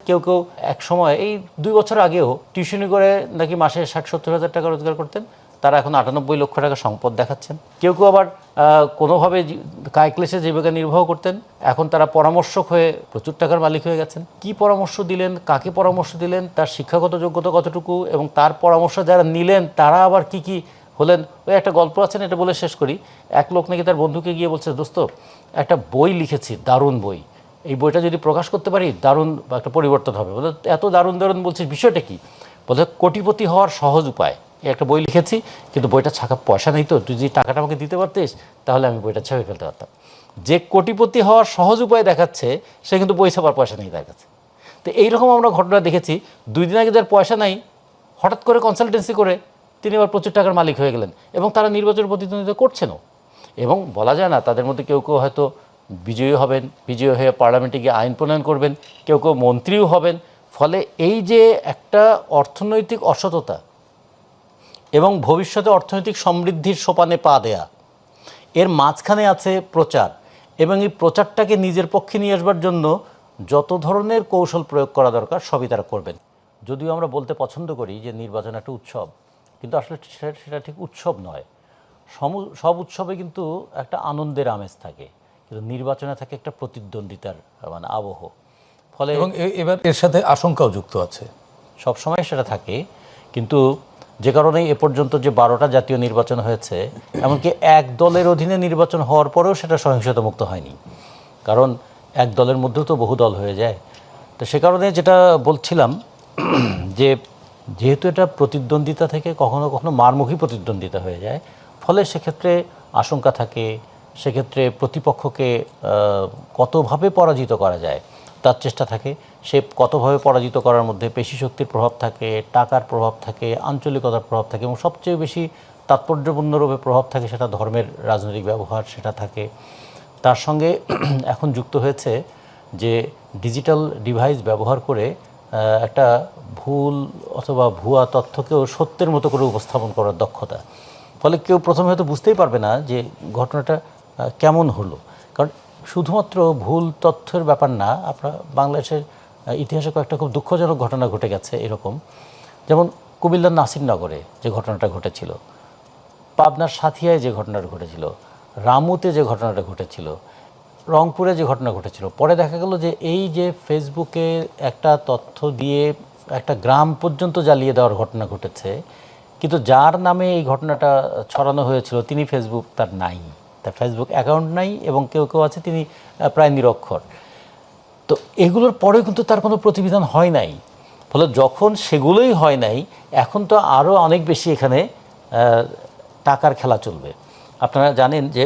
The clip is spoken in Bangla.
কেউ কেউ এক সময় এই 2 বছর আগেও টিউশনি করে নাকি মাসে 60-70 হাজার টাকা রোজগার করতেন, তারা এখন 98 লক্ষ টাকা সম্পদ দেখাচ্ছেন। কেউ কেউ আবার কোনোভাবে কায়ক্লেশে জীবিকা নির্বাহ করতেন, এখন তারা পরামর্শক হয়ে প্রচুর টাকার মালিক হয়ে গেছেন। কি পরামর্শ দিলেন, কাকে পরামর্শ দিলেন, তার শিক্ষাগত যোগ্যতা কতটুকু, এবং তার পরামর্শ যারা নিলেন তারা আবার কি কি হলেন। ওই একটা গল্প আছেন, এটা বলে শেষ করি। এক লোক নাকি তার বন্ধুকে গিয়ে বলছে, দোস্ত একটা বই লিখেছি, দারুণ বই, এই বইটা যদি প্রকাশ করতে পারি দারুণ একটা পরিবর্তন হবে। বলে এত দারুণ দারুণ বলছিস, বিষয়টা কি? বলে কোটিপতি হওয়ার সহজ উপায়, একটা বই লিখেছি, কিন্তু বইটা ছাপা পয়সা নেই, তো তুই যদি টাকাটা আমাকে দিতে পারতিস তাহলে আমি বইটা ছেপে ফেলতে পারতাম। যে কোটিপতি হওয়ার সহজ উপায় দেখাচ্ছে সে কিন্তু বই ছাপার পয়সা নেই তার কাছে। তো এইরকম আমরা ঘটনা দেখেছি। 2 দিন আগে যার পয়সা নাই, হঠাৎ করে কনসালটেন্সি করে তিনি আবার প্রচুর টাকার মালিক হয়ে গেলেন, এবং তারা নির্বাচন প্রতিদ্বন্দ্বিতা করছেনও। এবং বলা যায় না, তাদের মধ্যে কেউ কেউ হয়তো বিজয়ী হবেন, বিজয়ী হয়ে পার্লামেন্টে গিয়ে আইন প্রণয়ন করবেন, কেউ কেউ মন্ত্রীও হবেন। ফলে এই যে একটা অর্থনৈতিক অসততা এবং ভবিষ্যতে অর্থনৈতিক সমৃদ্ধির সোপানে পা দেয়া, এর মাঝখানে আছে প্রচার, এবং এই প্রচারটাকে নিজের পক্ষে নিয়ে আসবার জন্য যত ধরনের কৌশল প্রয়োগ করা দরকার সবই তারা করবেন। যদিও আমরা বলতে পছন্দ করি যে নির্বাচন একটা উৎসব, কিন্তু আসলে সেটা ঠিক উৎসব নয়। সব উৎসবে কিন্তু একটা আনন্দের আমেজ থাকে, কিন্তু নির্বাচনে থাকে একটা প্রতিদ্বন্দ্বিতার মানে আবহ। ফলে এবং এবার এর সাথে আশঙ্কাও যুক্ত আছে। সবসময় সেটা থাকে, কিন্তু যে কারণেই এ পর্যন্ত যে 12টা জাতীয় নির্বাচন হয়েছে, এমনকি এক দলের অধীনে নির্বাচন হওয়ার পরেও সেটা সহিংসতা মুক্ত হয়নি, কারণ এক দলের মধ্যেও তো বহু দল হয়ে যায়। তো সে কারণে যেটা বলছিলাম যে যেহেতু এটা প্রতিদ্বন্দ্বিতা থেকে কখনো কখনো মারমুখী প্রতিদ্বন্দ্বিতা হয়ে যায়, ফলে সেক্ষেত্রে আশঙ্কা থাকে, সেক্ষেত্রে প্রতিপক্ষকে কতভাবে পরাজিত করা যায় তার চেষ্টা থাকে। সে কতভাবে পরাজিত করার মধ্যে পেশি শক্তির প্রভাব থাকে, টাকার প্রভাব থাকে, আঞ্চলিকতার প্রভাব থাকে, এবং সবচেয়ে বেশি তাৎপর্যপূর্ণরূপে প্রভাব থাকে সেটা ধর্মের রাজনৈতিক ব্যবহার, সেটা থাকে। তার সঙ্গে এখন যুক্ত হয়েছে যে ডিজিটাল ডিভাইস ব্যবহার করে একটা ভুল অথবা ভুয়া তথ্যকেও সত্যের মতো করে উপস্থাপন করার দক্ষতা। ফলে কেউ প্রথমে হয়তো বুঝতেই পারবে না যে ঘটনাটা কেমন হলো, কারণ শুধুমাত্র ভুল তথ্যের ব্যাপার না। আপনার বাংলাদেশের ইতিহাসে কয়েকটা খুব দুঃখজনক ঘটনা ঘটে গেছে এরকম, যেমন কুমিল্লার নাসিরনগরে যে ঘটনাটা ঘটেছিল, পাবনার সাথিয়ায় যে ঘটনাটা ঘটেছিল, রামুতে যে ঘটনাটা ঘটেছিল, রংপুরে যে ঘটনা ঘটেছিল। পরে দেখা গেল যে এই যে ফেসবুকে একটা তথ্য দিয়ে একটা গ্রাম পর্যন্ত জ্বালিয়ে দেওয়ার ঘটনা ঘটেছে, কিন্তু যার নামে এই ঘটনাটা ছড়ানো হয়েছিল তিনি ফেসবুক তার নাই, তার ফেসবুক অ্যাকাউন্ট নাই, এবং কেউ কেউ আছে তিনি প্রায় নিরক্ষর। তো এগুলোর পরেও কিন্তু তার কোনো প্রতিবিধান হয় নাই। ফলে যখন সেগুলোই হয় নাই, এখন তো আরও অনেক বেশি এখানে টাকার খেলা চলবে। আপনারা জানেন যে